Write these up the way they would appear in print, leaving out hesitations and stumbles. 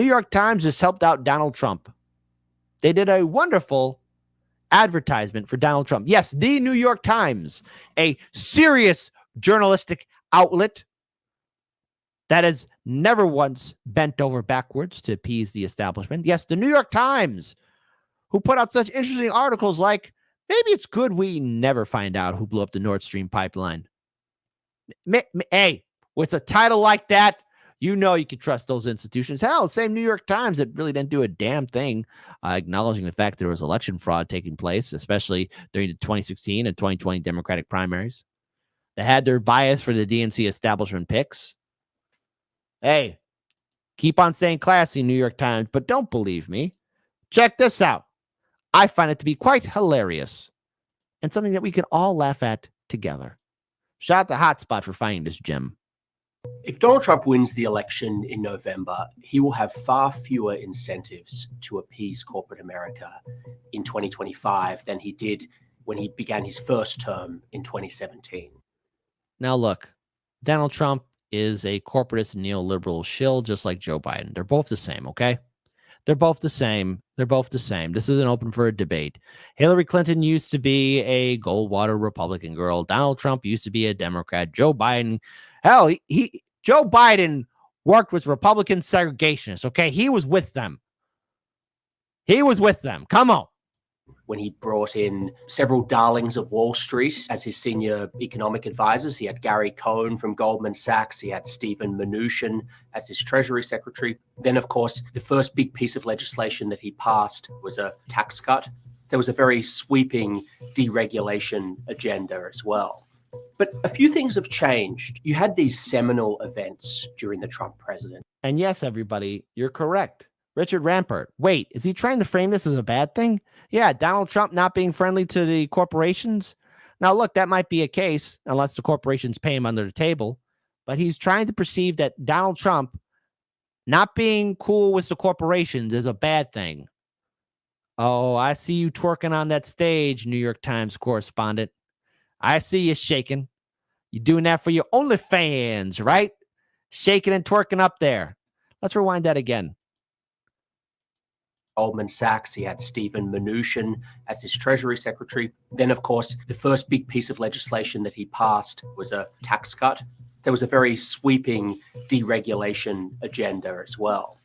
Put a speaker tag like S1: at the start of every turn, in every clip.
S1: York Times just helped out Donald Trump. They did a wonderful advertisement for Donald Trump. Yes, the New York Times, a serious journalistic outlet that has never once bent over backwards to appease the establishment. Yes, the New York Times, who put out such interesting articles like, maybe it's good we never find out who blew up the Nord Stream pipeline. Hey, with a title like that, you know you can trust those institutions. Hell, same New York Times that really didn't do a damn thing acknowledging the fact there was election fraud taking place, especially during the 2016 and 2020 Democratic primaries. They had their bias for the DNC establishment picks. Hey, keep on saying classy, New York Times, but don't believe me. Check this out. I find it to be quite hilarious and something that we can all laugh at together. Shout out to Hotspot for finding this gem.
S2: If Donald Trump wins the election in November, he will have far fewer incentives to appease corporate America in 2025 than he did when he began his first term in 2017.
S1: Now, look, Donald Trump is a corporatist neoliberal shill, just like Joe Biden. They're both the same, okay? They're both the same. They're both the same. This isn't open for a debate. Hillary Clinton used to be a Goldwater Republican girl. Donald Trump used to be a Democrat. Joe Biden, hell, Joe Biden worked with Republican segregationists, okay? He was with them. He was with them. Come on.
S2: When he brought in several darlings of Wall Street as his senior economic advisors. He had Gary Cohn from Goldman Sachs. He had Stephen Mnuchin as his Treasury Secretary. Then, of course, the first big piece of legislation that he passed was a tax cut. There was a very sweeping deregulation agenda as well. But a few things have changed. You had these seminal events during the Trump presidency.
S1: And yes, everybody, you're correct. Richard Rampart. Wait, is he trying to frame this as a bad thing? Yeah, Donald Trump not being friendly to the corporations. Now, look, that might be a case unless the corporations pay him under the table. But he's trying to perceive that Donald Trump not being cool with the corporations is a bad thing. Oh, I see you twerking on that stage, New York Times correspondent. I see you shaking. You're doing that for your OnlyFans, right? Shaking and twerking up there. Let's rewind that again.
S2: Goldman Sachs. He had Stephen Mnuchin as his Treasury Secretary. Then, of course, the first big piece of legislation that he passed was a tax cut. There was a very sweeping deregulation agenda as well.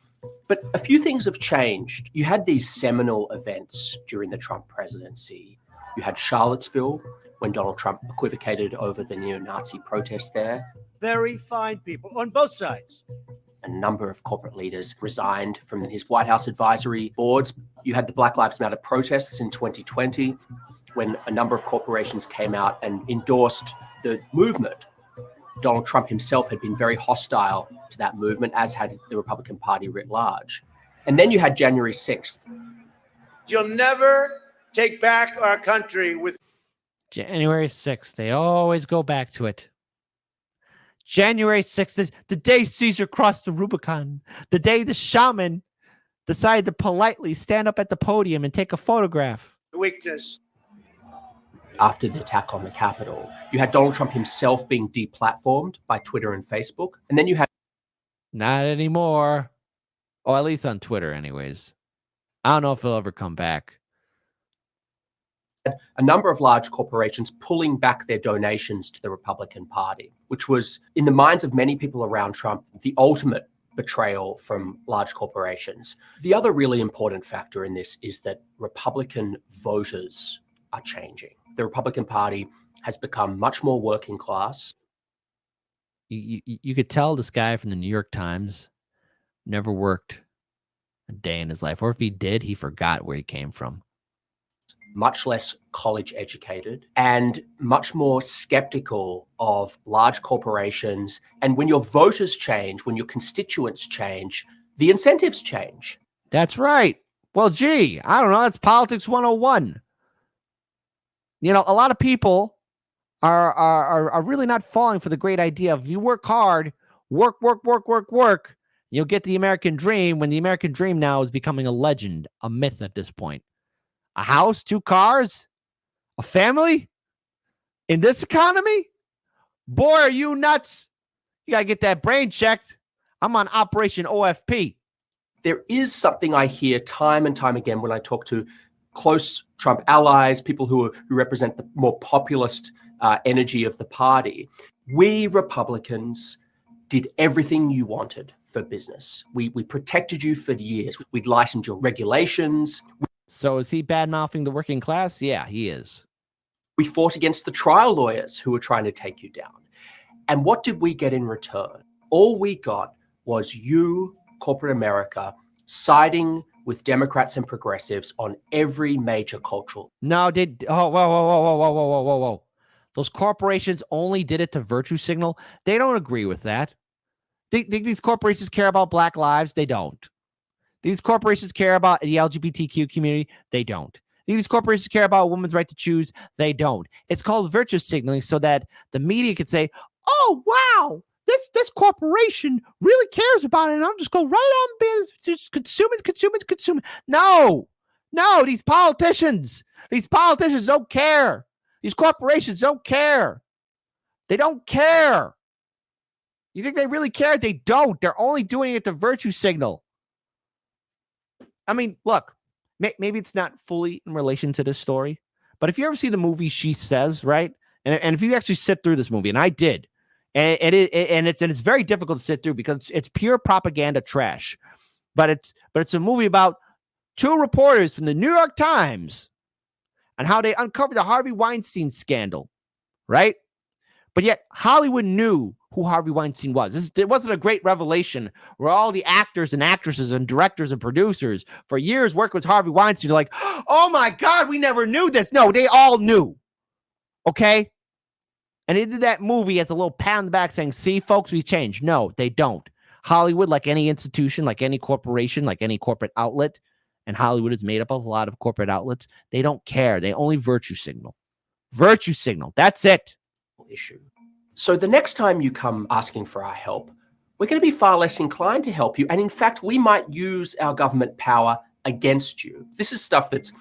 S2: But a few things have changed. You had these seminal events during the Trump presidency. You had Charlottesville, when Donald Trump equivocated over the neo-Nazi protests there.
S3: Very fine people on both sides.
S2: A number of corporate leaders resigned from his White House advisory boards. You had the Black Lives Matter protests in 2020, when a number of corporations came out and endorsed the movement. Donald Trump himself had been very hostile to that movement, as had the Republican Party writ large. And then you had January 6th.
S3: You'll never take back our country with
S1: January 6th. They always go back to it. January 6th, the day Caesar crossed the Rubicon, the day the shaman decided to politely stand up at the podium and take a photograph.
S3: weakness.
S2: After the attack on the Capitol, you had Donald Trump himself being deplatformed by Twitter and Facebook. And then you had...
S1: Not anymore. Or at least on Twitter anyways. I don't know if he'll ever come back.
S2: A number of large corporations pulling back their donations to the Republican Party, which was, in the minds of many people around Trump, the ultimate betrayal from large corporations. The other really important factor in this is that Republican voters are changing. The Republican Party has become much more working class.
S1: You could tell this guy from the New York Times never worked a day in his life, or if he did, he forgot where he came from.
S2: Much less college educated and much more skeptical of large corporations. And when your voters change, when your constituents change, the incentives change.
S1: That's right. Well, gee, I don't know. That's politics 101. You know, a lot of people are really not falling for the great idea of you work hard, work, you'll get the American dream, when the American dream now is becoming a legend, a myth at this point. A house, 2 cars, a family in this economy? Boy, are you nuts? You got to get that brain checked. I'm on Operation OFP.
S2: There is something I hear time and time again when I talk to close Trump allies, people who represent the more populist energy of the party. We Republicans did everything you wanted for business. We protected you for years. We lightened your regulations.
S1: So is he bad-mouthing the working class? Yeah, he is.
S2: We fought against the trial lawyers who were trying to take you down. And what did we get in return? All we got was you, corporate America, siding with Democrats and progressives on every major cultural.
S1: No, whoa. Those corporations only did it to virtue signal. They don't agree with that. Think these corporations care about Black lives? They don't. These corporations care about the LGBTQ community? They don't. These corporations care about a woman's right to choose? They don't. It's called virtue signaling so that the media could say, oh, wow, this corporation really cares about it, and I'm just going right on being just consuming. No, these politicians don't care. These corporations don't care. They don't care. You think they really care? They don't. They're only doing it to virtue signal. I mean, look, maybe it's not fully in relation to this story, but if you ever see the movie She Says, right? And if you actually sit through this movie, and I did, and it's very difficult to sit through because it's pure propaganda trash. But it's a movie about two reporters from the New York Times and how they uncovered the Harvey Weinstein scandal, right? But yet Hollywood knew who Harvey Weinstein was. It wasn't a great revelation where all the actors and actresses and directors and producers for years worked with Harvey Weinstein. They're like, oh my God, we never knew this. No, they all knew. Okay? And they did that movie as a little pat on the back saying, see, folks, we changed. No, they don't. Hollywood, like any institution, like any corporation, like any corporate outlet, and Hollywood is made up of a lot of corporate outlets, they don't care. They only virtue signal. Virtue signal. That's it.
S2: Issue. So the next time you come asking for our help, we're going to be far less inclined to help you. And in fact, we might use our government power against you. This is stuff that's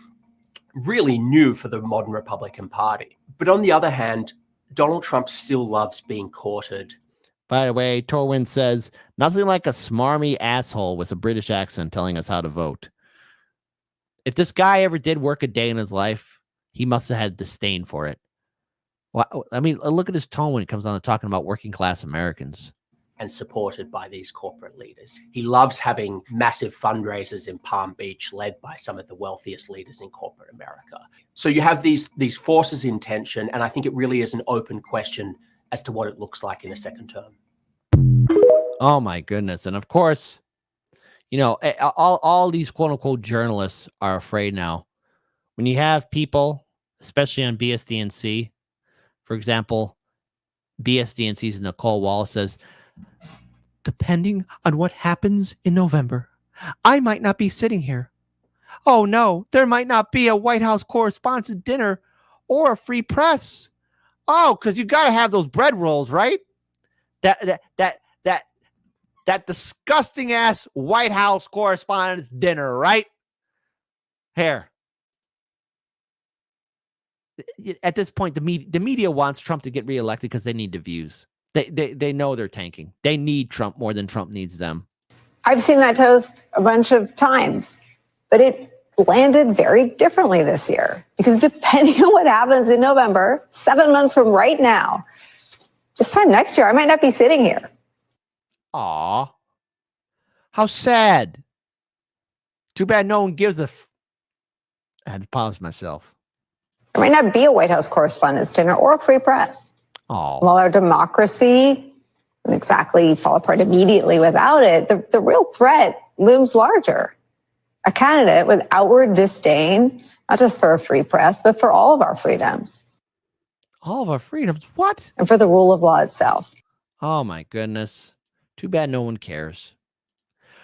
S2: really new for the modern Republican Party. But on the other hand, Donald Trump still loves being courted.
S1: By the way, Torwin says, nothing like a smarmy asshole with a British accent telling us how to vote. If this guy ever did work a day in his life, he must have had disdain for it. Well, I mean, look at his tone when he comes on to talking about working class Americans.
S2: And supported by these corporate leaders. He loves having massive fundraisers in Palm Beach led by some of the wealthiest leaders in corporate America. So you have these forces in tension, and I think it really is an open question as to what it looks like in a second term.
S1: Oh, my goodness. And of course, you know, all these quote-unquote journalists are afraid now. When you have people, especially on BSDNC, for example, BSDNC's Nicole Wallace says, depending on what happens in November, I might not be sitting here. Oh, no, there might not be a White House correspondents' dinner or a free press. Oh, because you got to have those bread rolls, right? That disgusting ass White House correspondents' dinner, right? Here. At this point, the media wants Trump to get reelected because they need the views. They know they're tanking. They need Trump more than Trump needs them.
S4: I've seen that toast a bunch of times, but it landed very differently this year because depending on what happens in November, 7 months from right now, this time next year, I might not be sitting here.
S1: Aw, how sad. Too bad no one gives a I had to pause myself.
S4: There might not be a White House correspondents' dinner or a free press.
S1: Oh,
S4: While our democracy doesn't exactly fall apart immediately without it, the real threat looms larger. A candidate with outward disdain, not just for a free press, but for all of our freedoms.
S1: all of our freedoms. What?
S4: And for the rule of law itself.
S1: Oh, my goodness. Too bad no one cares.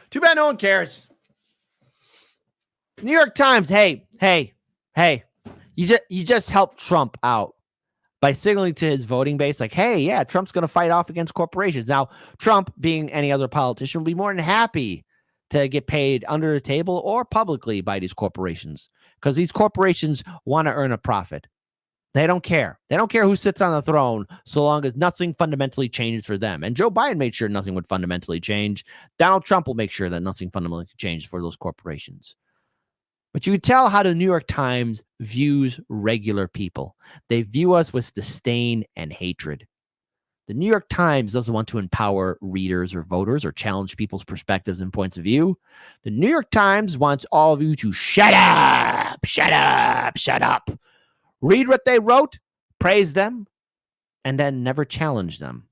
S1: Too bad no one cares. New York Times, hey. You just helped Trump out by signaling to his voting base, like, hey, yeah, Trump's going to fight off against corporations. Now, Trump, being any other politician, will be more than happy to get paid under the table or publicly by these corporations because these corporations want to earn a profit. They don't care. They don't care who sits on the throne so long as nothing fundamentally changes for them. And Joe Biden made sure nothing would fundamentally change. Donald Trump will make sure that nothing fundamentally changes for those corporations. But you can tell how the New York Times views regular people. They view us with disdain and hatred. The New York Times doesn't want to empower readers or voters or challenge people's perspectives and points of view. The New York Times wants all of you to shut up, shut up, shut up. Read what they wrote, praise them, and then never challenge them.